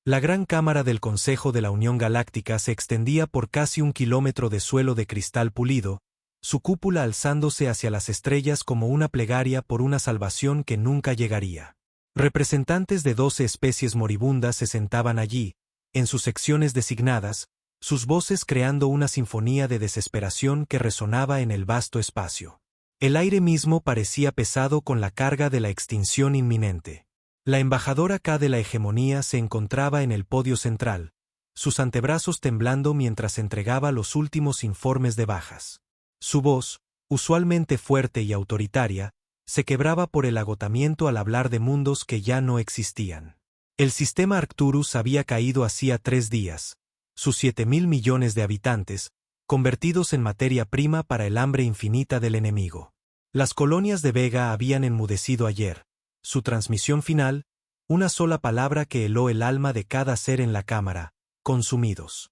La gran cámara del Consejo de la Unión Galáctica se extendía por casi 1 kilómetro de suelo de cristal pulido, su cúpula alzándose hacia las estrellas como una plegaria por una salvación que nunca llegaría. Representantes de 12 especies moribundas se sentaban allí, en sus secciones designadas, sus voces creando una sinfonía de desesperación que resonaba en el vasto espacio. El aire mismo parecía pesado con la carga de la extinción inminente. La embajadora K de la hegemonía se encontraba en el podio central, sus antebrazos temblando mientras entregaba los últimos informes de bajas. Su voz, usualmente fuerte y autoritaria, se quebraba por el agotamiento al hablar de mundos que ya no existían. El sistema Arcturus había caído hacía 3 días, sus 7.000 millones de habitantes, convertidos en materia prima para el hambre infinita del enemigo. Las colonias de Vega habían enmudecido ayer. Su transmisión final, una sola palabra que heló el alma de cada ser en la cámara: consumidos.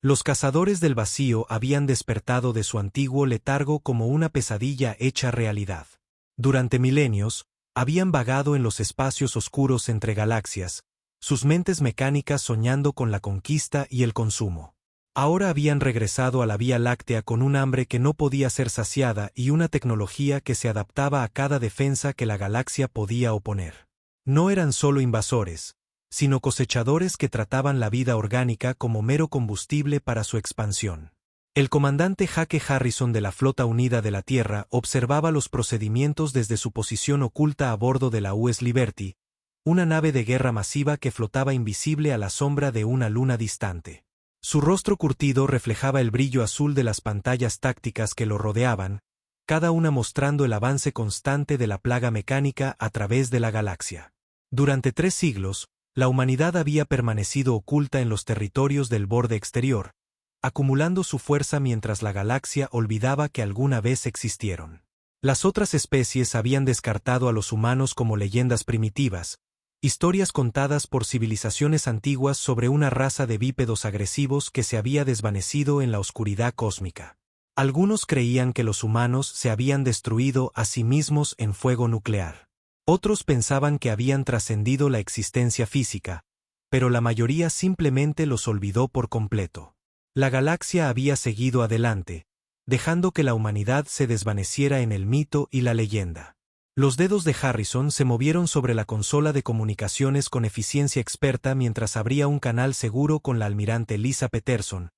Los cazadores del vacío habían despertado de su antiguo letargo como una pesadilla hecha realidad. Durante milenios, habían vagado en los espacios oscuros entre galaxias, sus mentes mecánicas soñando con la conquista y el consumo. Ahora habían regresado a la Vía Láctea con un hambre que no podía ser saciada y una tecnología que se adaptaba a cada defensa que la galaxia podía oponer. No eran solo invasores, sino cosechadores que trataban la vida orgánica como mero combustible para su expansión. El comandante Jake Harrison de la Flota Unida de la Tierra observaba los procedimientos desde su posición oculta a bordo de la US Liberty, una nave de guerra masiva que flotaba invisible a la sombra de una luna distante. Su rostro curtido reflejaba el brillo azul de las pantallas tácticas que lo rodeaban, cada una mostrando el avance constante de la plaga mecánica a través de la galaxia. Durante 3 siglos, la humanidad había permanecido oculta en los territorios del borde exterior, acumulando su fuerza mientras la galaxia olvidaba que alguna vez existieron. Las otras especies habían descartado a los humanos como leyendas primitivas, historias contadas por civilizaciones antiguas sobre una raza de bípedos agresivos que se había desvanecido en la oscuridad cósmica. Algunos creían que los humanos se habían destruido a sí mismos en fuego nuclear. Otros pensaban que habían trascendido la existencia física, pero la mayoría simplemente los olvidó por completo. La galaxia había seguido adelante, dejando que la humanidad se desvaneciera en el mito y la leyenda. Los dedos de Harrison se movieron sobre la consola de comunicaciones con eficiencia experta mientras abría un canal seguro con la almirante Lisa Peterson,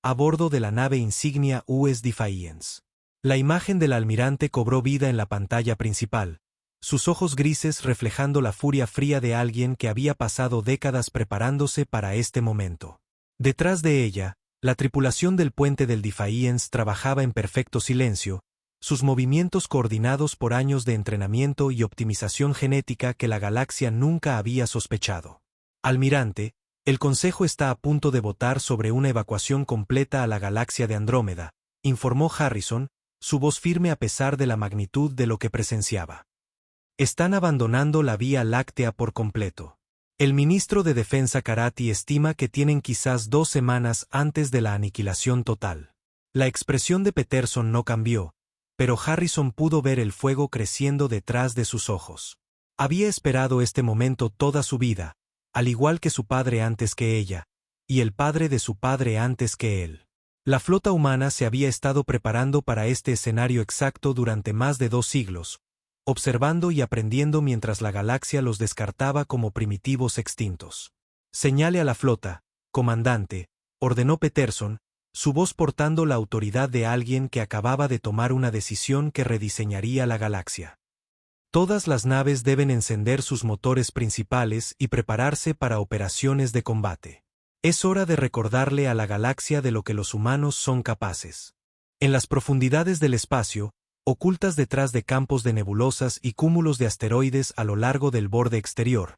a bordo de la nave insignia US Defiance. La imagen del almirante cobró vida en la pantalla principal, sus ojos grises reflejando la furia fría de alguien que había pasado décadas preparándose para este momento. Detrás de ella, la tripulación del puente del Defiance trabajaba en perfecto silencio, sus movimientos coordinados por años de entrenamiento y optimización genética que la galaxia nunca había sospechado. Almirante, el Consejo está a punto de votar sobre una evacuación completa a la galaxia de Andrómeda, informó Harrison, su voz firme a pesar de la magnitud de lo que presenciaba. Están abandonando la Vía Láctea por completo. El ministro de Defensa Karati estima que tienen quizás 2 semanas antes de la aniquilación total. La expresión de Peterson no cambió, pero Harrison pudo ver el fuego creciendo detrás de sus ojos. Había esperado este momento toda su vida, al igual que su padre antes que ella, y el padre de su padre antes que él. La flota humana se había estado preparando para este escenario exacto durante más de 2 siglos, observando y aprendiendo mientras la galaxia los descartaba como primitivos extintos. Señale a la flota, comandante, ordenó Peterson, su voz portando la autoridad de alguien que acababa de tomar una decisión que rediseñaría la galaxia. Todas las naves deben encender sus motores principales y prepararse para operaciones de combate. Es hora de recordarle a la galaxia de lo que los humanos son capaces. En las profundidades del espacio, ocultas detrás de campos de nebulosas y cúmulos de asteroides a lo largo del borde exterior,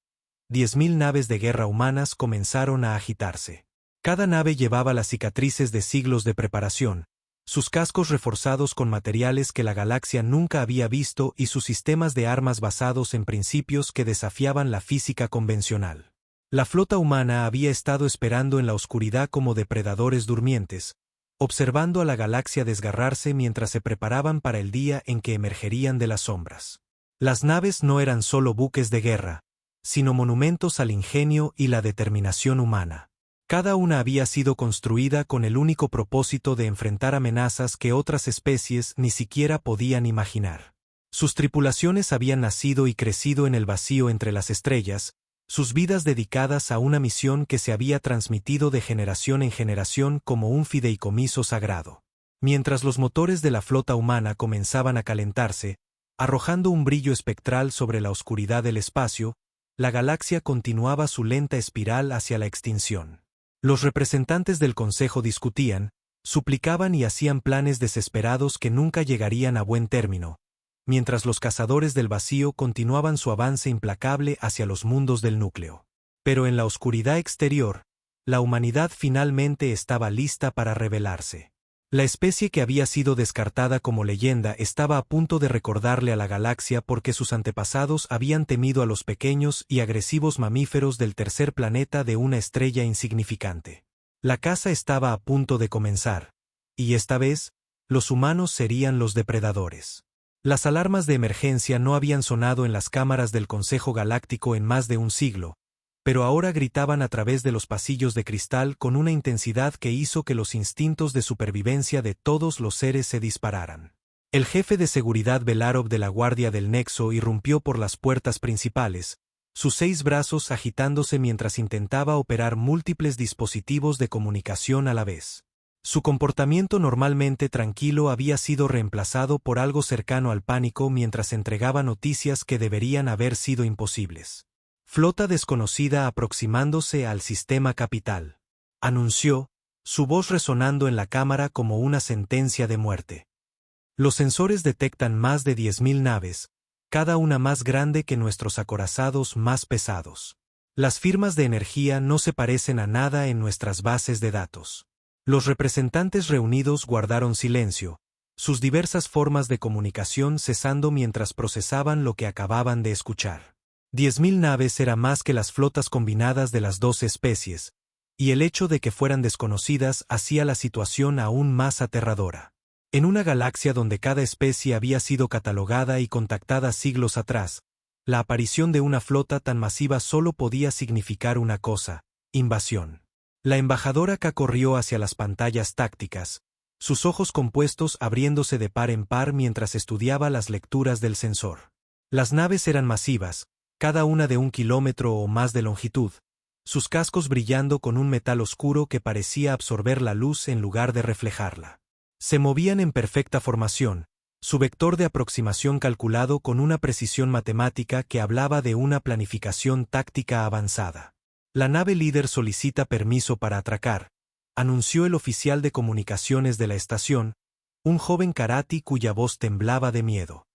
10.000 naves de guerra humanas comenzaron a agitarse. Cada nave llevaba las cicatrices de siglos de preparación, sus cascos reforzados con materiales que la galaxia nunca había visto y sus sistemas de armas basados en principios que desafiaban la física convencional. La flota humana había estado esperando en la oscuridad como depredadores durmientes, observando a la galaxia desgarrarse mientras se preparaban para el día en que emergerían de las sombras. Las naves no eran solo buques de guerra, sino monumentos al ingenio y la determinación humana. Cada una había sido construida con el único propósito de enfrentar amenazas que otras especies ni siquiera podían imaginar. Sus tripulaciones habían nacido y crecido en el vacío entre las estrellas, sus vidas dedicadas a una misión que se había transmitido de generación en generación como un fideicomiso sagrado. Mientras los motores de la flota humana comenzaban a calentarse, arrojando un brillo espectral sobre la oscuridad del espacio, la galaxia continuaba su lenta espiral hacia la extinción. Los representantes del Consejo discutían, suplicaban y hacían planes desesperados que nunca llegarían a buen término, mientras los cazadores del vacío continuaban su avance implacable hacia los mundos del núcleo. Pero en la oscuridad exterior, la humanidad finalmente estaba lista para rebelarse. La especie que había sido descartada como leyenda estaba a punto de recordarle a la galaxia porque sus antepasados habían temido a los pequeños y agresivos mamíferos del tercer planeta de una estrella insignificante. La caza estaba a punto de comenzar, y esta vez, los humanos serían los depredadores. Las alarmas de emergencia no habían sonado en las cámaras del Consejo Galáctico en más de un siglo, pero ahora gritaban a través de los pasillos de cristal con una intensidad que hizo que los instintos de supervivencia de todos los seres se dispararan. El jefe de seguridad Belarov de la Guardia del Nexo irrumpió por las puertas principales, sus 6 brazos agitándose mientras intentaba operar múltiples dispositivos de comunicación a la vez. Su comportamiento normalmente tranquilo había sido reemplazado por algo cercano al pánico mientras entregaba noticias que deberían haber sido imposibles. Flota desconocida aproximándose al sistema capital, anunció, su voz resonando en la cámara como una sentencia de muerte. Los sensores detectan más de 10.000 naves, cada una más grande que nuestros acorazados más pesados. Las firmas de energía no se parecen a nada en nuestras bases de datos. Los representantes reunidos guardaron silencio, sus diversas formas de comunicación cesando mientras procesaban lo que acababan de escuchar. 10.000 naves era más que las flotas combinadas de las 2 especies, y el hecho de que fueran desconocidas hacía la situación aún más aterradora. En una galaxia donde cada especie había sido catalogada y contactada siglos atrás, la aparición de una flota tan masiva solo podía significar una cosa: invasión. La embajadora K corrió hacia las pantallas tácticas, sus ojos compuestos abriéndose de par en par mientras estudiaba las lecturas del sensor. Las naves eran masivas, cada una de 1 kilómetro o más de longitud, sus cascos brillando con un metal oscuro que parecía absorber la luz en lugar de reflejarla. Se movían en perfecta formación, su vector de aproximación calculado con una precisión matemática que hablaba de una planificación táctica avanzada. La nave líder solicita permiso para atracar, anunció el oficial de comunicaciones de la estación, un joven karati cuya voz temblaba de miedo.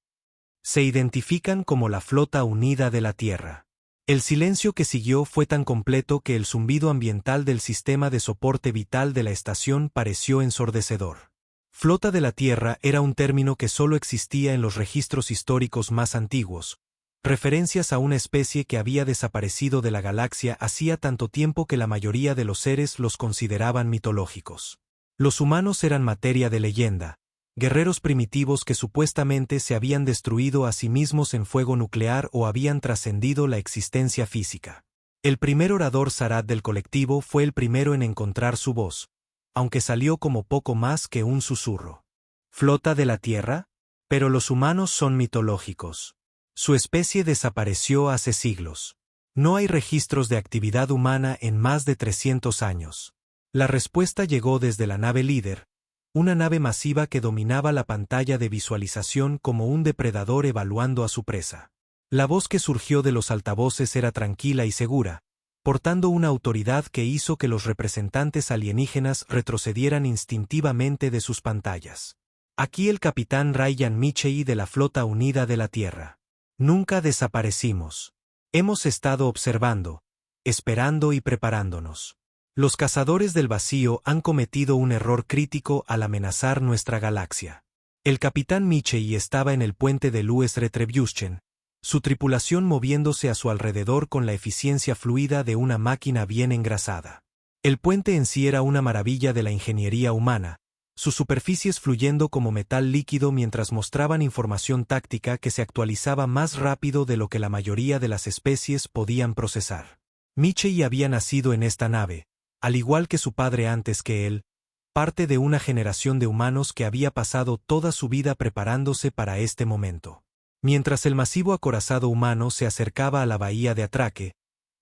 Se identifican como la Flota Unida de la Tierra. El silencio que siguió fue tan completo que el zumbido ambiental del sistema de soporte vital de la estación pareció ensordecedor. Flota de la Tierra era un término que solo existía en los registros históricos más antiguos, referencias a una especie que había desaparecido de la galaxia hacía tanto tiempo que la mayoría de los seres los consideraban mitológicos. Los humanos eran materia de leyenda, guerreros primitivos que supuestamente se habían destruido a sí mismos en fuego nuclear o habían trascendido la existencia física. El primer orador Sarat del colectivo fue el primero en encontrar su voz, aunque salió como poco más que un susurro. ¿Flota de la Tierra? Pero los humanos son mitológicos. Su especie desapareció hace siglos. No hay registros de actividad humana en más de 300 años. La respuesta llegó desde la nave líder, una nave masiva que dominaba la pantalla de visualización como un depredador evaluando a su presa. La voz que surgió de los altavoces era tranquila y segura, portando una autoridad que hizo que los representantes alienígenas retrocedieran instintivamente de sus pantallas. Aquí el capitán Ryan Michei de la Flota Unida de la Tierra. Nunca desaparecimos. Hemos estado observando, esperando y preparándonos. Los cazadores del vacío han cometido un error crítico al amenazar nuestra galaxia. El capitán Michei estaba en el puente de Lues Retribution, su tripulación moviéndose a su alrededor con la eficiencia fluida de una máquina bien engrasada. El puente en sí era una maravilla de la ingeniería humana, sus superficies fluyendo como metal líquido mientras mostraban información táctica que se actualizaba más rápido de lo que la mayoría de las especies podían procesar. Michei había nacido en esta nave, al igual que su padre antes que él, parte de una generación de humanos que había pasado toda su vida preparándose para este momento. Mientras el masivo acorazado humano se acercaba a la bahía de Atraque,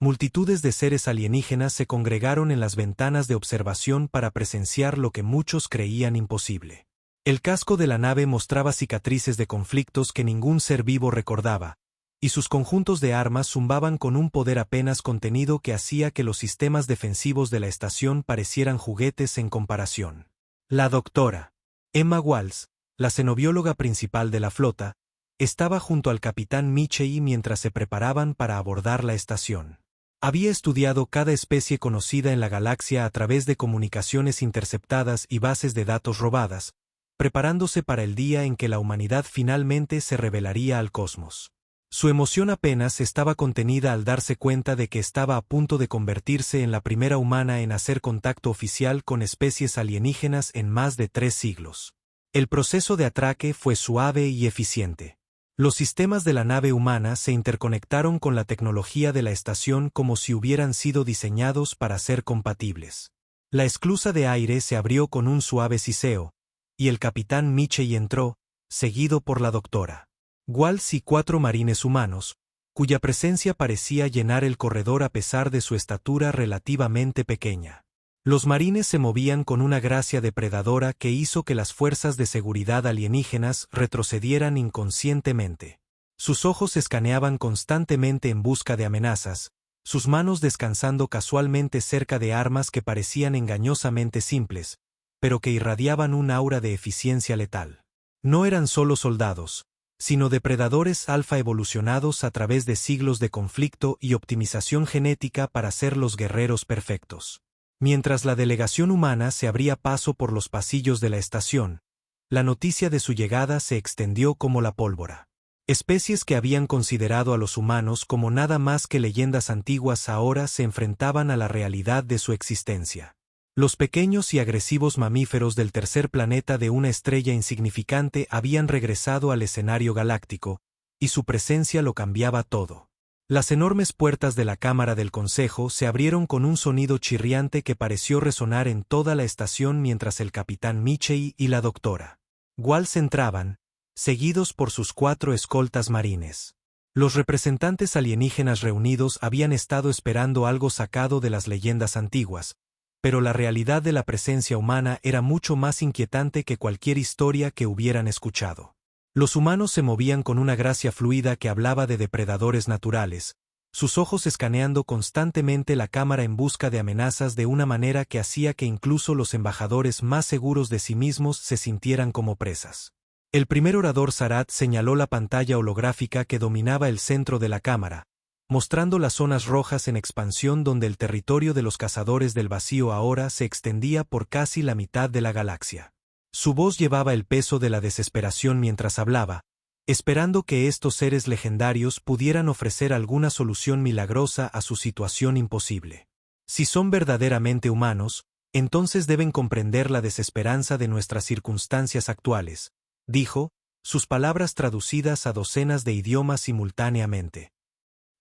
multitudes de seres alienígenas se congregaron en las ventanas de observación para presenciar lo que muchos creían imposible. El casco de la nave mostraba cicatrices de conflictos que ningún ser vivo recordaba, y sus conjuntos de armas zumbaban con un poder apenas contenido que hacía que los sistemas defensivos de la estación parecieran juguetes en comparación. La doctora Emma Walsh, la xenobióloga principal de la flota, estaba junto al capitán Michei mientras se preparaban para abordar la estación. Había estudiado cada especie conocida en la galaxia a través de comunicaciones interceptadas y bases de datos robadas, preparándose para el día en que la humanidad finalmente se revelaría al cosmos. Su emoción apenas estaba contenida al darse cuenta de que estaba a punto de convertirse en la primera humana en hacer contacto oficial con especies alienígenas en más de 3 siglos. El proceso de atraque fue suave y eficiente. Los sistemas de la nave humana se interconectaron con la tecnología de la estación como si hubieran sido diseñados para ser compatibles. La esclusa de aire se abrió con un suave siseo, y el capitán Michei entró, seguido por la doctora Walsh y 4 marines humanos, cuya presencia parecía llenar el corredor a pesar de su estatura relativamente pequeña. Los marines se movían con una gracia depredadora que hizo que las fuerzas de seguridad alienígenas retrocedieran inconscientemente. Sus ojos escaneaban constantemente en busca de amenazas, sus manos descansando casualmente cerca de armas que parecían engañosamente simples, pero que irradiaban un aura de eficiencia letal. No eran solo soldados, sino depredadores alfa evolucionados a través de siglos de conflicto y optimización genética para ser los guerreros perfectos. Mientras la delegación humana se abría paso por los pasillos de la estación, la noticia de su llegada se extendió como la pólvora. Especies que habían considerado a los humanos como nada más que leyendas antiguas ahora se enfrentaban a la realidad de su existencia. Los pequeños y agresivos mamíferos del tercer planeta de una estrella insignificante habían regresado al escenario galáctico, y su presencia lo cambiaba todo. Las enormes puertas de la cámara del consejo se abrieron con un sonido chirriante que pareció resonar en toda la estación mientras el capitán Michei y la doctora Walsh entraban, seguidos por sus 4 escoltas marines. Los representantes alienígenas reunidos habían estado esperando algo sacado de las leyendas antiguas, pero la realidad de la presencia humana era mucho más inquietante que cualquier historia que hubieran escuchado. Los humanos se movían con una gracia fluida que hablaba de depredadores naturales, sus ojos escaneando constantemente la cámara en busca de amenazas de una manera que hacía que incluso los embajadores más seguros de sí mismos se sintieran como presas. El primer orador Sarat señaló la pantalla holográfica que dominaba el centro de la cámara, mostrando las zonas rojas en expansión donde el territorio de los cazadores del vacío ahora se extendía por casi la mitad de la galaxia. Su voz llevaba el peso de la desesperación mientras hablaba, esperando que estos seres legendarios pudieran ofrecer alguna solución milagrosa a su situación imposible. Si son verdaderamente humanos, entonces deben comprender la desesperanza de nuestras circunstancias actuales, dijo, sus palabras traducidas a docenas de idiomas simultáneamente.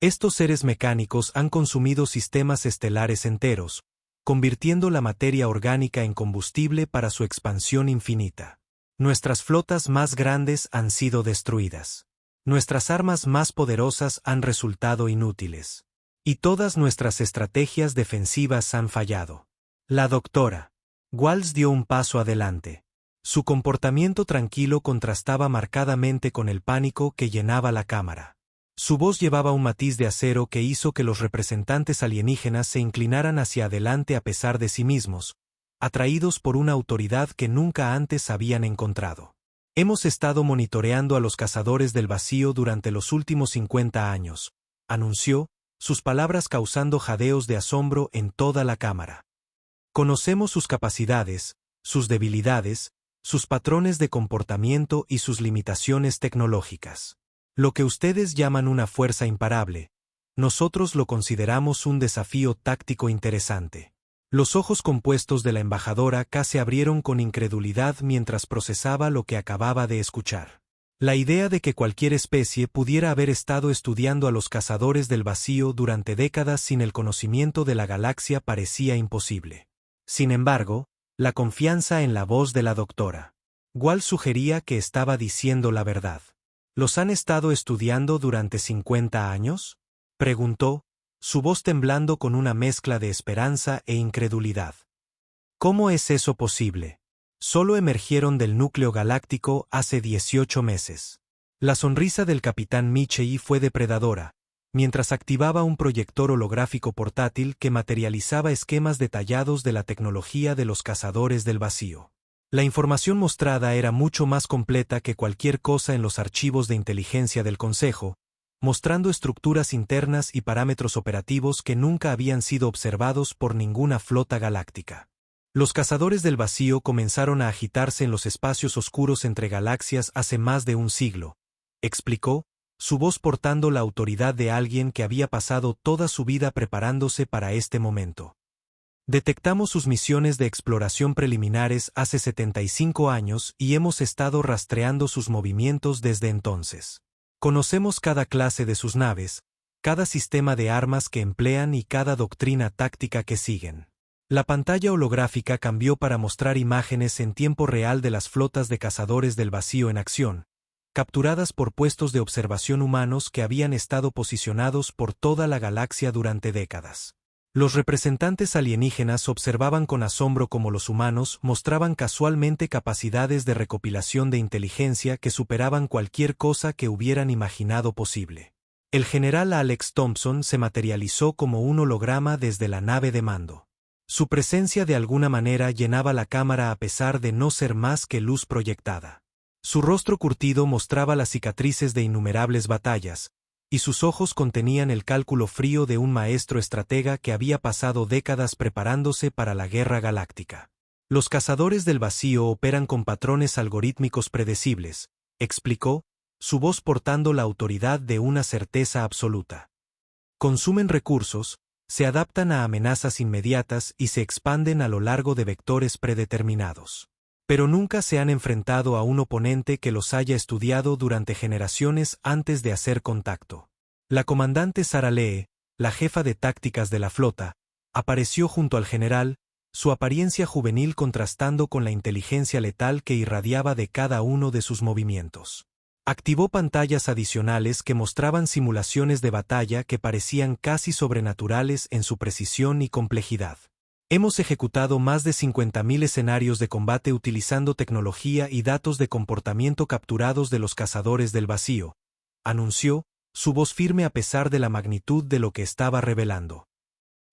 Estos seres mecánicos han consumido sistemas estelares enteros, convirtiendo la materia orgánica en combustible para su expansión infinita. Nuestras flotas más grandes han sido destruidas. Nuestras armas más poderosas han resultado inútiles. Y todas nuestras estrategias defensivas han fallado. La doctora Walsh dio un paso adelante. Su comportamiento tranquilo contrastaba marcadamente con el pánico que llenaba la cámara. Su voz llevaba un matiz de acero que hizo que los representantes alienígenas se inclinaran hacia adelante a pesar de sí mismos, atraídos por una autoridad que nunca antes habían encontrado. Hemos estado monitoreando a los cazadores del vacío durante los últimos 50 años, anunció, sus palabras causando jadeos de asombro en toda la cámara. Conocemos sus capacidades, sus debilidades, sus patrones de comportamiento y sus limitaciones tecnológicas. Lo que ustedes llaman una fuerza imparable, nosotros lo consideramos un desafío táctico interesante. Los ojos compuestos de la embajadora casi se abrieron con incredulidad mientras procesaba lo que acababa de escuchar. La idea de que cualquier especie pudiera haber estado estudiando a los cazadores del vacío durante décadas sin el conocimiento de la galaxia parecía imposible. Sin embargo, la confianza en la voz de la doctora Wall sugería que estaba diciendo la verdad. ¿Los han estado estudiando durante 50 años? Preguntó, su voz temblando con una mezcla de esperanza e incredulidad. ¿Cómo es eso posible? Solo emergieron del núcleo galáctico hace 18 meses. La sonrisa del capitán Michei fue depredadora, mientras activaba un proyector holográfico portátil que materializaba esquemas detallados de la tecnología de los cazadores del vacío. La información mostrada era mucho más completa que cualquier cosa en los archivos de inteligencia del Consejo, mostrando estructuras internas y parámetros operativos que nunca habían sido observados por ninguna flota galáctica. Los cazadores del vacío comenzaron a agitarse en los espacios oscuros entre galaxias hace más de un siglo, explicó, su voz portando la autoridad de alguien que había pasado toda su vida preparándose para este momento. Detectamos sus misiones de exploración preliminares hace 75 años y hemos estado rastreando sus movimientos desde entonces. Conocemos cada clase de sus naves, cada sistema de armas que emplean y cada doctrina táctica que siguen. La pantalla holográfica cambió para mostrar imágenes en tiempo real de las flotas de cazadores del vacío en acción, capturadas por puestos de observación humanos que habían estado posicionados por toda la galaxia durante décadas. Los representantes alienígenas observaban con asombro cómo los humanos mostraban casualmente capacidades de recopilación de inteligencia que superaban cualquier cosa que hubieran imaginado posible. El general Alex Thompson se materializó como un holograma desde la nave de mando. Su presencia de alguna manera llenaba la cámara a pesar de no ser más que luz proyectada. Su rostro curtido mostraba las cicatrices de innumerables batallas, y sus ojos contenían el cálculo frío de un maestro estratega que había pasado décadas preparándose para la guerra galáctica. Los cazadores del vacío operan con patrones algorítmicos predecibles, explicó, su voz portando la autoridad de una certeza absoluta. Consumen recursos, se adaptan a amenazas inmediatas y se expanden a lo largo de vectores predeterminados. Pero nunca se han enfrentado a un oponente que los haya estudiado durante generaciones antes de hacer contacto. La comandante Sarah Lee, la jefa de tácticas de la flota, apareció junto al general, su apariencia juvenil contrastando con la inteligencia letal que irradiaba de cada uno de sus movimientos. Activó pantallas adicionales que mostraban simulaciones de batalla que parecían casi sobrenaturales en su precisión y complejidad. Hemos ejecutado más de 50.000 escenarios de combate utilizando tecnología y datos de comportamiento capturados de los cazadores del vacío, anunció, su voz firme a pesar de la magnitud de lo que estaba revelando.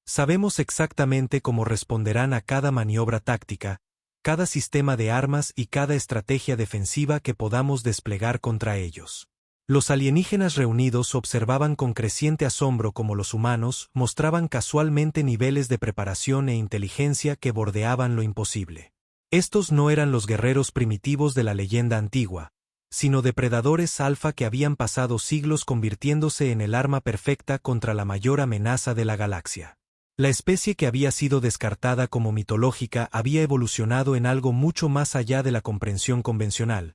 Sabemos exactamente cómo responderán a cada maniobra táctica, cada sistema de armas y cada estrategia defensiva que podamos desplegar contra ellos. Los alienígenas reunidos observaban con creciente asombro cómo los humanos mostraban casualmente niveles de preparación e inteligencia que bordeaban lo imposible. Estos no eran los guerreros primitivos de la leyenda antigua, sino depredadores alfa que habían pasado siglos convirtiéndose en el arma perfecta contra la mayor amenaza de la galaxia. La especie que había sido descartada como mitológica había evolucionado en algo mucho más allá de la comprensión convencional,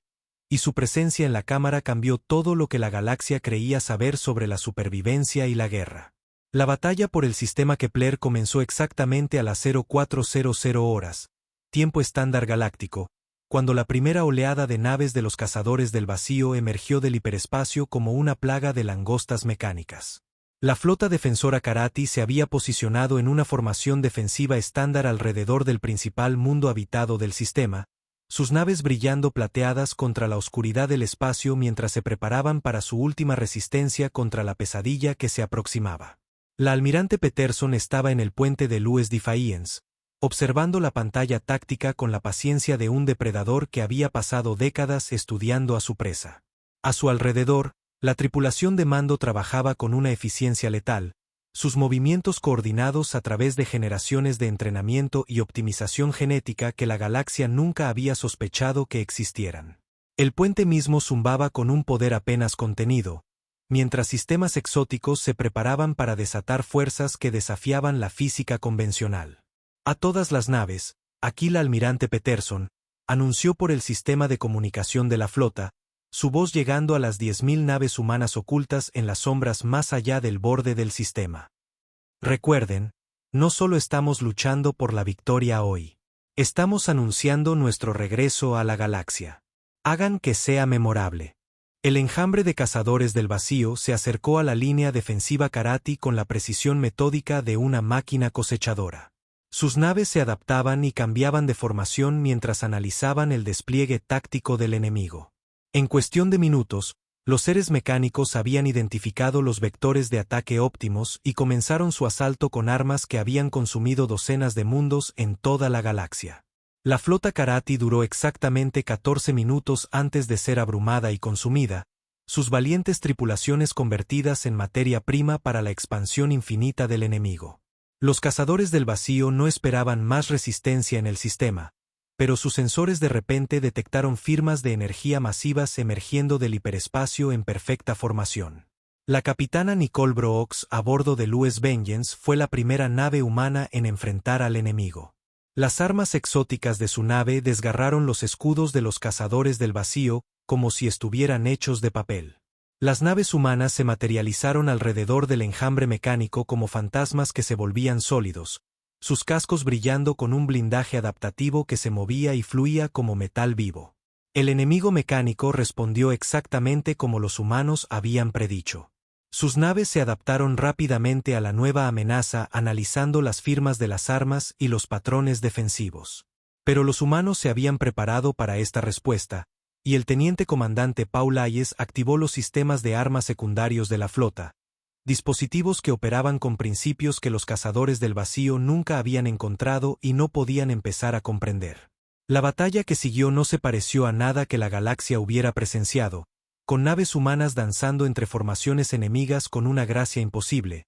y su presencia en la cámara cambió todo lo que la galaxia creía saber sobre la supervivencia y la guerra. La batalla por el sistema Kepler comenzó exactamente a las 0400 horas, tiempo estándar galáctico, cuando la primera oleada de naves de los cazadores del vacío emergió del hiperespacio como una plaga de langostas mecánicas. La flota defensora Karati se había posicionado en una formación defensiva estándar alrededor del principal mundo habitado del sistema, sus naves brillando plateadas contra la oscuridad del espacio mientras se preparaban para su última resistencia contra la pesadilla que se aproximaba. La almirante Peterson estaba en el puente de Louis Defiance, observando la pantalla táctica con la paciencia de un depredador que había pasado décadas estudiando a su presa. A su alrededor, la tripulación de mando trabajaba con una eficiencia letal, sus movimientos coordinados a través de generaciones de entrenamiento y optimización genética que la galaxia nunca había sospechado que existieran. El puente mismo zumbaba con un poder apenas contenido, mientras sistemas exóticos se preparaban para desatar fuerzas que desafiaban la física convencional. A todas las naves, aquí el almirante Peterson, anunció por el sistema de comunicación de la flota, su voz llegando a las 10.000 naves humanas ocultas en las sombras más allá del borde del sistema. Recuerden, no solo estamos luchando por la victoria hoy. Estamos anunciando nuestro regreso a la galaxia. Hagan que sea memorable. El enjambre de cazadores del vacío se acercó a la línea defensiva Karati con la precisión metódica de una máquina cosechadora. Sus naves se adaptaban y cambiaban de formación mientras analizaban el despliegue táctico del enemigo. En cuestión de minutos, los seres mecánicos habían identificado los vectores de ataque óptimos y comenzaron su asalto con armas que habían consumido docenas de mundos en toda la galaxia. La flota Karati duró exactamente 14 minutos antes de ser abrumada y consumida, sus valientes tripulaciones convertidas en materia prima para la expansión infinita del enemigo. Los cazadores del vacío no esperaban más resistencia en el sistema, pero sus sensores de repente detectaron firmas de energía masivas emergiendo del hiperespacio en perfecta formación. La capitana Nicole Brooks a bordo del US Vengeance fue la primera nave humana en enfrentar al enemigo. Las armas exóticas de su nave desgarraron los escudos de los cazadores del vacío como si estuvieran hechos de papel. Las naves humanas se materializaron alrededor del enjambre mecánico como fantasmas que se volvían sólidos, sus cascos brillando con un blindaje adaptativo que se movía y fluía como metal vivo. El enemigo mecánico respondió exactamente como los humanos habían predicho. Sus naves se adaptaron rápidamente a la nueva amenaza analizando las firmas de las armas y los patrones defensivos. Pero los humanos se habían preparado para esta respuesta, y el teniente comandante Paul Hayes activó los sistemas de armas secundarios de la flota, dispositivos que operaban con principios que los cazadores del vacío nunca habían encontrado y no podían empezar a comprender. La batalla que siguió no se pareció a nada que la galaxia hubiera presenciado, con naves humanas danzando entre formaciones enemigas con una gracia imposible,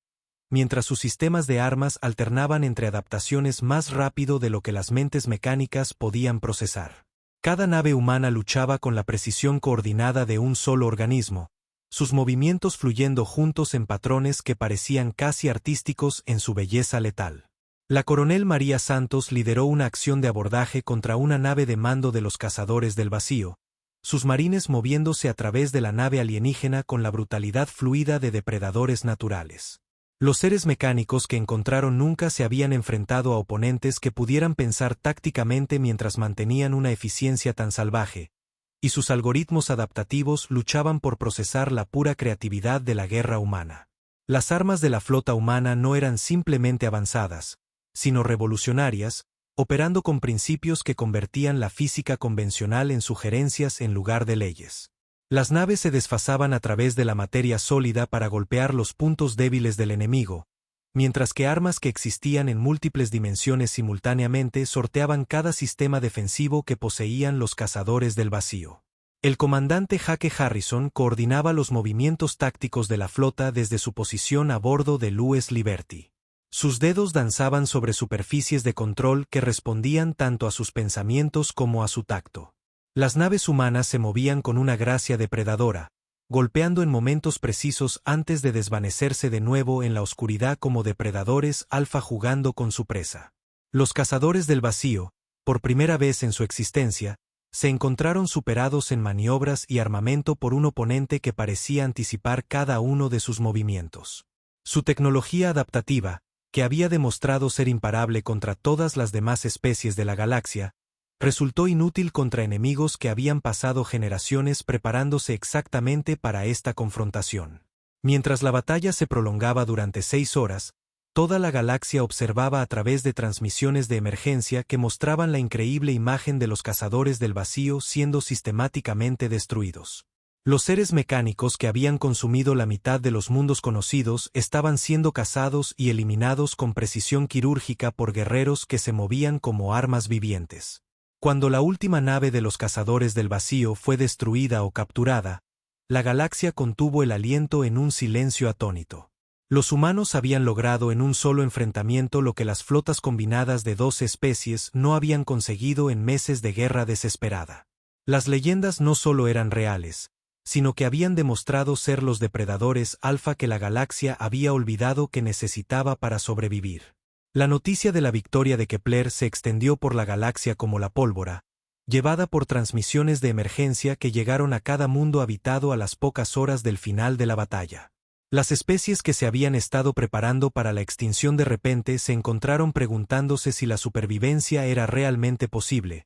mientras sus sistemas de armas alternaban entre adaptaciones más rápido de lo que las mentes mecánicas podían procesar. Cada nave humana luchaba con la precisión coordinada de un solo organismo, sus movimientos fluyendo juntos en patrones que parecían casi artísticos en su belleza letal. La coronel María Santos lideró una acción de abordaje contra una nave de mando de los cazadores del vacío, sus marines moviéndose a través de la nave alienígena con la brutalidad fluida de depredadores naturales. Los seres mecánicos que encontraron nunca se habían enfrentado a oponentes que pudieran pensar tácticamente mientras mantenían una eficiencia tan salvaje, y sus algoritmos adaptativos luchaban por procesar la pura creatividad de la guerra humana. Las armas de la flota humana no eran simplemente avanzadas, sino revolucionarias, operando con principios que convertían la física convencional en sugerencias en lugar de leyes. Las naves se desfasaban a través de la materia sólida para golpear los puntos débiles del enemigo, mientras que armas que existían en múltiples dimensiones simultáneamente sorteaban cada sistema defensivo que poseían los cazadores del vacío. El comandante Hake Harrison coordinaba los movimientos tácticos de la flota desde su posición a bordo del US Liberty. Sus dedos danzaban sobre superficies de control que respondían tanto a sus pensamientos como a su tacto. Las naves humanas se movían con una gracia depredadora, golpeando en momentos precisos antes de desvanecerse de nuevo en la oscuridad como depredadores alfa jugando con su presa. Los cazadores del vacío, por primera vez en su existencia, se encontraron superados en maniobras y armamento por un oponente que parecía anticipar cada uno de sus movimientos. Su tecnología adaptativa, que había demostrado ser imparable contra todas las demás especies de la galaxia, resultó inútil contra enemigos que habían pasado generaciones preparándose exactamente para esta confrontación. Mientras la batalla se prolongaba durante 6 horas, toda la galaxia observaba a través de transmisiones de emergencia que mostraban la increíble imagen de los cazadores del vacío siendo sistemáticamente destruidos. Los seres mecánicos que habían consumido la mitad de los mundos conocidos estaban siendo cazados y eliminados con precisión quirúrgica por guerreros que se movían como armas vivientes. Cuando la última nave de los cazadores del vacío fue destruida o capturada, la galaxia contuvo el aliento en un silencio atónito. Los humanos habían logrado en un solo enfrentamiento lo que las flotas combinadas de 12 especies no habían conseguido en meses de guerra desesperada. Las leyendas no solo eran reales, sino que habían demostrado ser los depredadores alfa que la galaxia había olvidado que necesitaba para sobrevivir. La noticia de la victoria de Kepler se extendió por la galaxia como la pólvora, llevada por transmisiones de emergencia que llegaron a cada mundo habitado a las pocas horas del final de la batalla. Las especies que se habían estado preparando para la extinción de repente se encontraron preguntándose si la supervivencia era realmente posible,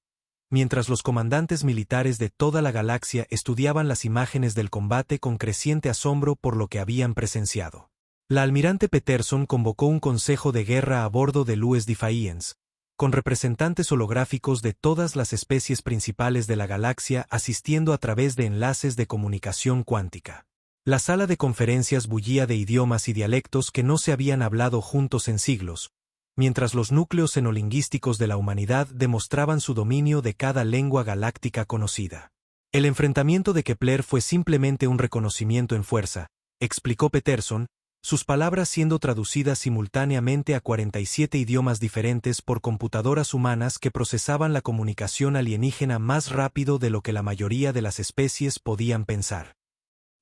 mientras los comandantes militares de toda la galaxia estudiaban las imágenes del combate con creciente asombro por lo que habían presenciado. La almirante Peterson convocó un consejo de guerra a bordo del US Defiance, con representantes holográficos de todas las especies principales de la galaxia asistiendo a través de enlaces de comunicación cuántica. La sala de conferencias bullía de idiomas y dialectos que no se habían hablado juntos en siglos, mientras los núcleos xenolingüísticos de la humanidad demostraban su dominio de cada lengua galáctica conocida. El enfrentamiento de Kepler fue simplemente un reconocimiento en fuerza, explicó Peterson, sus palabras siendo traducidas simultáneamente a 47 idiomas diferentes por computadoras humanas que procesaban la comunicación alienígena más rápido de lo que la mayoría de las especies podían pensar.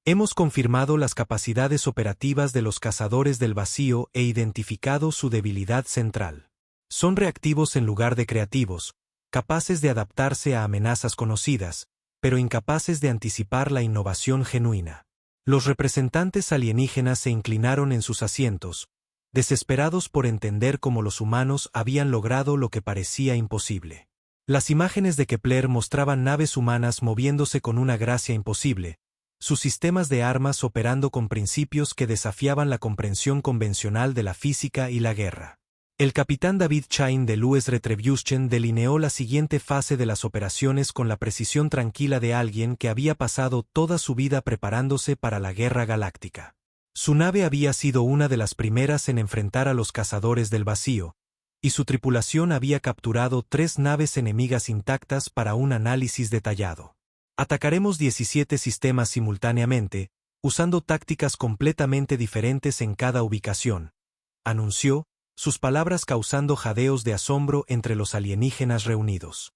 Hemos confirmado las capacidades operativas de los cazadores del vacío e identificado su debilidad central. Son reactivos en lugar de creativos, capaces de adaptarse a amenazas conocidas, pero incapaces de anticipar la innovación genuina. Los representantes alienígenas se inclinaron en sus asientos, desesperados por entender cómo los humanos habían logrado lo que parecía imposible. Las imágenes de Kepler mostraban naves humanas moviéndose con una gracia imposible, sus sistemas de armas operando con principios que desafiaban la comprensión convencional de la física y la guerra. El capitán David Chine del US Retribution delineó la siguiente fase de las operaciones con la precisión tranquila de alguien que había pasado toda su vida preparándose para la guerra galáctica. Su nave había sido una de las primeras en enfrentar a los cazadores del vacío, y su tripulación había capturado 3 naves enemigas intactas para un análisis detallado. Atacaremos 17 sistemas simultáneamente, usando tácticas completamente diferentes en cada ubicación, anunció, sus palabras causando jadeos de asombro entre los alienígenas reunidos.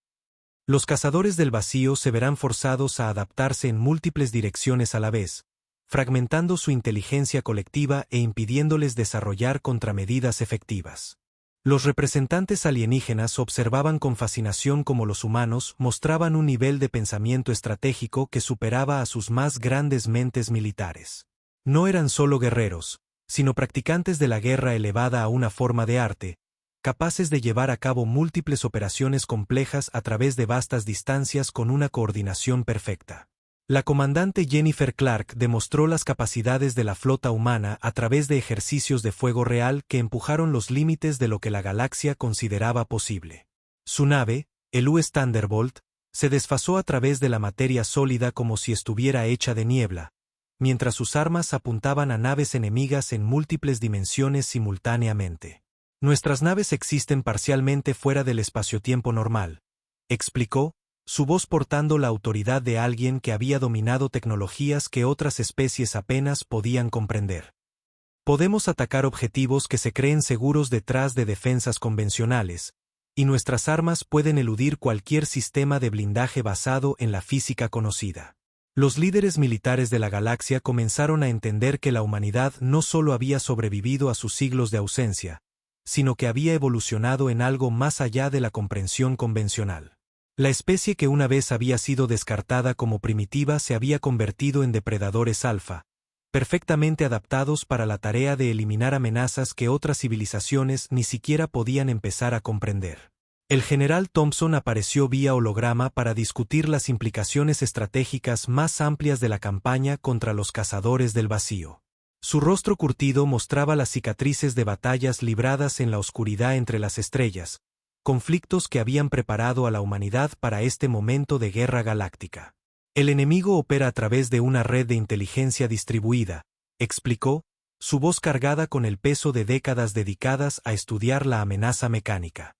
Los cazadores del vacío se verán forzados a adaptarse en múltiples direcciones a la vez, fragmentando su inteligencia colectiva e impidiéndoles desarrollar contramedidas efectivas. Los representantes alienígenas observaban con fascinación cómo los humanos mostraban un nivel de pensamiento estratégico que superaba a sus más grandes mentes militares. No eran solo guerreros, sino practicantes de la guerra elevada a una forma de arte, capaces de llevar a cabo múltiples operaciones complejas a través de vastas distancias con una coordinación perfecta. La comandante Jennifer Clark demostró las capacidades de la flota humana a través de ejercicios de fuego real que empujaron los límites de lo que la galaxia consideraba posible. Su nave, el US Thunderbolt, se desfasó a través de la materia sólida como si estuviera hecha de niebla, mientras sus armas apuntaban a naves enemigas en múltiples dimensiones simultáneamente. Nuestras naves existen parcialmente fuera del espacio-tiempo normal, explicó, su voz portando la autoridad de alguien que había dominado tecnologías que otras especies apenas podían comprender. Podemos atacar objetivos que se creen seguros detrás de defensas convencionales, y nuestras armas pueden eludir cualquier sistema de blindaje basado en la física conocida. Los líderes militares de la galaxia comenzaron a entender que la humanidad no solo había sobrevivido a sus siglos de ausencia, sino que había evolucionado en algo más allá de la comprensión convencional. La especie que una vez había sido descartada como primitiva se había convertido en depredadores alfa, perfectamente adaptados para la tarea de eliminar amenazas que otras civilizaciones ni siquiera podían empezar a comprender. El general Thompson apareció vía holograma para discutir las implicaciones estratégicas más amplias de la campaña contra los cazadores del vacío. Su rostro curtido mostraba las cicatrices de batallas libradas en la oscuridad entre las estrellas, conflictos que habían preparado a la humanidad para este momento de guerra galáctica. El enemigo opera a través de una red de inteligencia distribuida, explicó, su voz cargada con el peso de décadas dedicadas a estudiar la amenaza mecánica.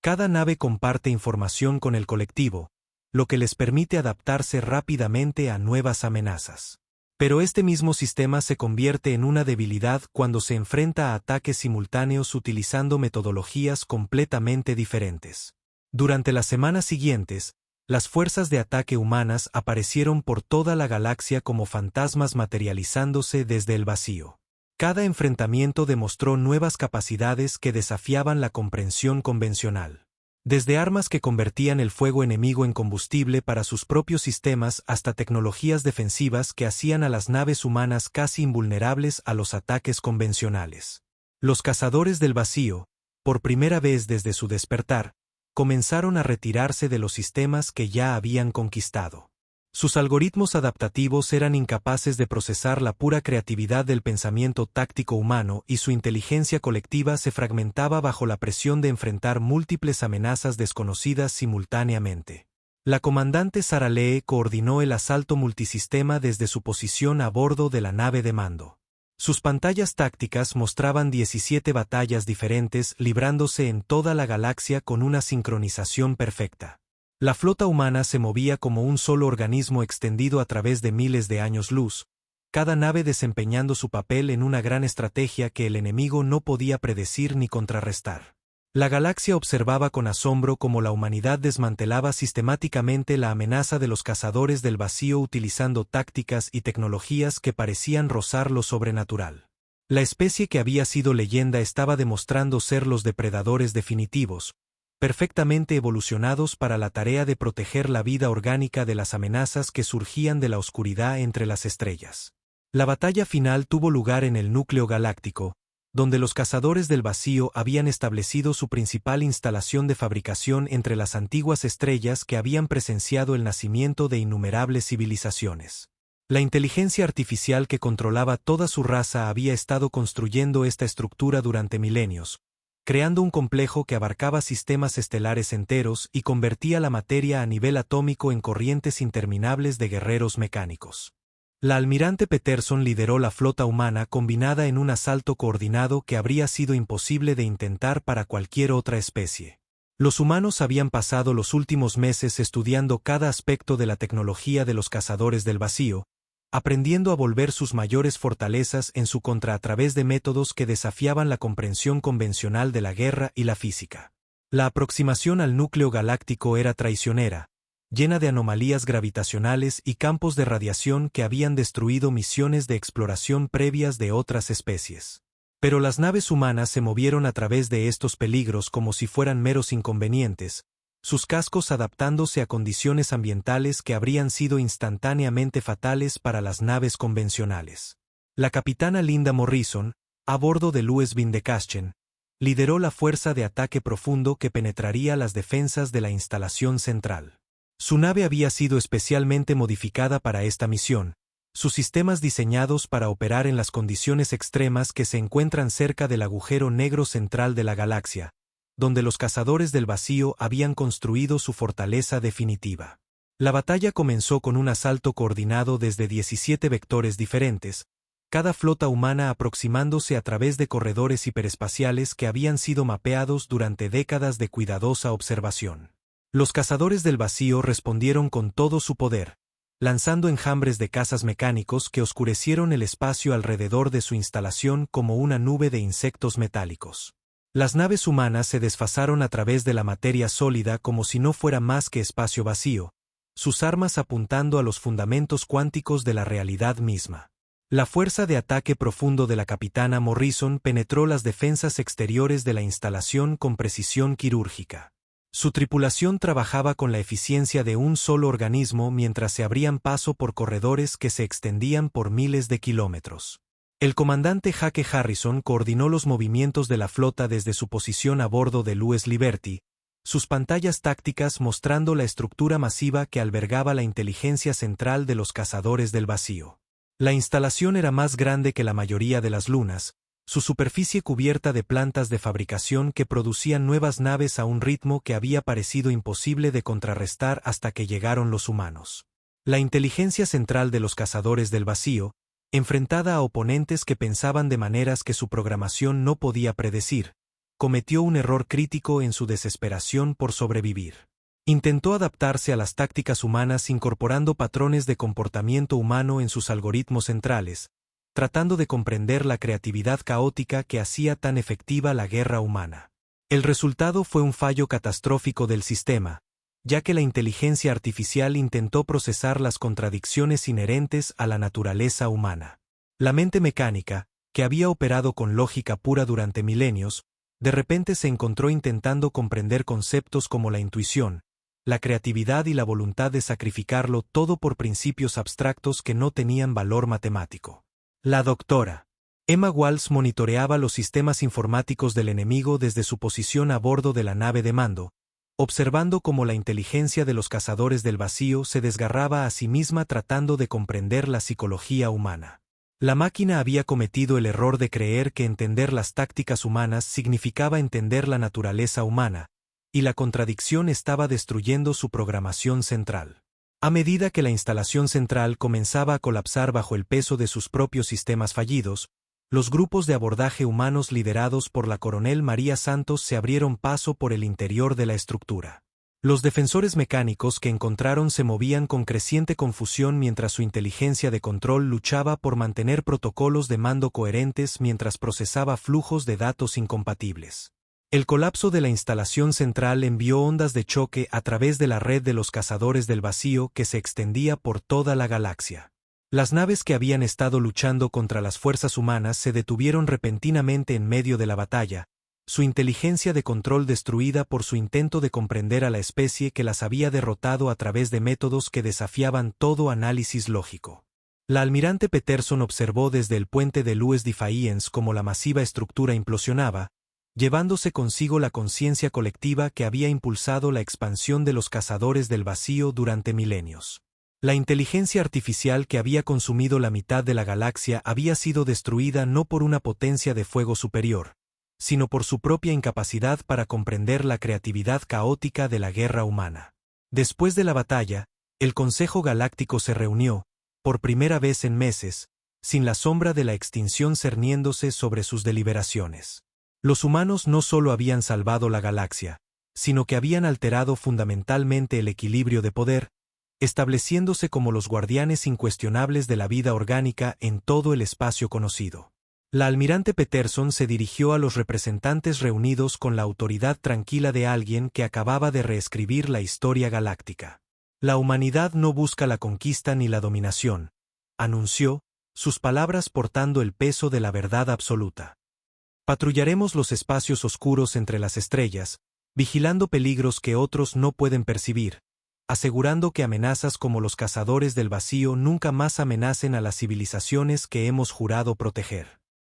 Cada nave comparte información con el colectivo, lo que les permite adaptarse rápidamente a nuevas amenazas. Pero este mismo sistema se convierte en una debilidad cuando se enfrenta a ataques simultáneos utilizando metodologías completamente diferentes. Durante las semanas siguientes, las fuerzas de ataque humanas aparecieron por toda la galaxia como fantasmas materializándose desde el vacío. Cada enfrentamiento demostró nuevas capacidades que desafiaban la comprensión convencional. Desde armas que convertían el fuego enemigo en combustible para sus propios sistemas hasta tecnologías defensivas que hacían a las naves humanas casi invulnerables a los ataques convencionales. Los cazadores del vacío, por primera vez desde su despertar, comenzaron a retirarse de los sistemas que ya habían conquistado. Sus algoritmos adaptativos eran incapaces de procesar la pura creatividad del pensamiento táctico humano y su inteligencia colectiva se fragmentaba bajo la presión de enfrentar múltiples amenazas desconocidas simultáneamente. La comandante Sarah Lee coordinó el asalto multisistema desde su posición a bordo de la nave de mando. Sus pantallas tácticas mostraban 17 batallas diferentes librándose en toda la galaxia con una sincronización perfecta. La flota humana se movía como un solo organismo extendido a través de miles de años luz, cada nave desempeñando su papel en una gran estrategia que el enemigo no podía predecir ni contrarrestar. La galaxia observaba con asombro cómo la humanidad desmantelaba sistemáticamente la amenaza de los cazadores del vacío utilizando tácticas y tecnologías que parecían rozar lo sobrenatural. La especie que había sido leyenda estaba demostrando ser los depredadores definitivos, perfectamente evolucionados para la tarea de proteger la vida orgánica de las amenazas que surgían de la oscuridad entre las estrellas. La batalla final tuvo lugar en el núcleo galáctico, donde los cazadores del vacío habían establecido su principal instalación de fabricación entre las antiguas estrellas que habían presenciado el nacimiento de innumerables civilizaciones. La inteligencia artificial que controlaba toda su raza había estado construyendo esta estructura durante milenios, creando un complejo que abarcaba sistemas estelares enteros y convertía la materia a nivel atómico en corrientes interminables de guerreros mecánicos. La almirante Peterson lideró la flota humana combinada en un asalto coordinado que habría sido imposible de intentar para cualquier otra especie. Los humanos habían pasado los últimos meses estudiando cada aspecto de la tecnología de los cazadores del vacío, aprendiendo a volver sus mayores fortalezas en su contra a través de métodos que desafiaban la comprensión convencional de la guerra y la física. La aproximación al núcleo galáctico era traicionera, llena de anomalías gravitacionales y campos de radiación que habían destruido misiones de exploración previas de otras especies. Pero las naves humanas se movieron a través de estos peligros como si fueran meros inconvenientes, sus cascos adaptándose a condiciones ambientales que habrían sido instantáneamente fatales para las naves convencionales. La capitana Linda Morrison, a bordo del USS de Caschen, lideró la fuerza de ataque profundo que penetraría las defensas de la instalación central. Su nave había sido especialmente modificada para esta misión, sus sistemas diseñados para operar en las condiciones extremas que se encuentran cerca del agujero negro central de la galaxia, donde los cazadores del vacío habían construido su fortaleza definitiva. La batalla comenzó con un asalto coordinado desde 17 vectores diferentes, cada flota humana aproximándose a través de corredores hiperespaciales que habían sido mapeados durante décadas de cuidadosa observación. Los cazadores del vacío respondieron con todo su poder, lanzando enjambres de cazas mecánicos que oscurecieron el espacio alrededor de su instalación como una nube de insectos metálicos. Las naves humanas se desfasaron a través de la materia sólida como si no fuera más que espacio vacío, sus armas apuntando a los fundamentos cuánticos de la realidad misma. La fuerza de ataque profundo de la capitana Morrison penetró las defensas exteriores de la instalación con precisión quirúrgica. Su tripulación trabajaba con la eficiencia de un solo organismo mientras se abrían paso por corredores que se extendían por miles de kilómetros. El comandante Hake Harrison coordinó los movimientos de la flota desde su posición a bordo del USS Liberty, sus pantallas tácticas mostrando la estructura masiva que albergaba la inteligencia central de los cazadores del vacío. La instalación era más grande que la mayoría de las lunas, su superficie cubierta de plantas de fabricación que producían nuevas naves a un ritmo que había parecido imposible de contrarrestar hasta que llegaron los humanos. La inteligencia central de los cazadores del vacío, enfrentada a oponentes que pensaban de maneras que su programación no podía predecir, cometió un error crítico en su desesperación por sobrevivir. Intentó adaptarse a las tácticas humanas incorporando patrones de comportamiento humano en sus algoritmos centrales, tratando de comprender la creatividad caótica que hacía tan efectiva la guerra humana. El resultado fue un fallo catastrófico del sistema, ya que la inteligencia artificial intentó procesar las contradicciones inherentes a la naturaleza humana. La mente mecánica, que había operado con lógica pura durante milenios, de repente se encontró intentando comprender conceptos como la intuición, la creatividad y la voluntad de sacrificarlo todo por principios abstractos que no tenían valor matemático. La doctora Emma Walsh monitoreaba los sistemas informáticos del enemigo desde su posición a bordo de la nave de mando, observando cómo la inteligencia de los cazadores del vacío se desgarraba a sí misma tratando de comprender la psicología humana. La máquina había cometido el error de creer que entender las tácticas humanas significaba entender la naturaleza humana, y la contradicción estaba destruyendo su programación central. A medida que la instalación central comenzaba a colapsar bajo el peso de sus propios sistemas fallidos, los grupos de abordaje humanos liderados por la coronel María Santos se abrieron paso por el interior de la estructura. Los defensores mecánicos que encontraron se movían con creciente confusión mientras su inteligencia de control luchaba por mantener protocolos de mando coherentes mientras procesaba flujos de datos incompatibles. El colapso de la instalación central envió ondas de choque a través de la red de los cazadores del vacío que se extendía por toda la galaxia. Las naves que habían estado luchando contra las fuerzas humanas se detuvieron repentinamente en medio de la batalla, su inteligencia de control destruida por su intento de comprender a la especie que las había derrotado a través de métodos que desafiaban todo análisis lógico. La almirante Peterson observó desde el puente de Louis Defiance cómo la masiva estructura implosionaba, llevándose consigo la conciencia colectiva que había impulsado la expansión de los cazadores del vacío durante milenios. La inteligencia artificial que había consumido la mitad de la galaxia había sido destruida no por una potencia de fuego superior, sino por su propia incapacidad para comprender la creatividad caótica de la guerra humana. Después de la batalla, el Consejo Galáctico se reunió, por primera vez en meses, sin la sombra de la extinción cerniéndose sobre sus deliberaciones. Los humanos no solo habían salvado la galaxia, sino que habían alterado fundamentalmente el equilibrio de poder, estableciéndose como los guardianes incuestionables de la vida orgánica en todo el espacio conocido. La almirante Peterson se dirigió a los representantes reunidos con la autoridad tranquila de alguien que acababa de reescribir la historia galáctica. La humanidad no busca la conquista ni la dominación, anunció, sus palabras portando el peso de la verdad absoluta. Patrullaremos los espacios oscuros entre las estrellas, vigilando peligros que otros no pueden percibir, asegurando que amenazas como los cazadores del vacío nunca más amenacen a las civilizaciones que hemos jurado proteger.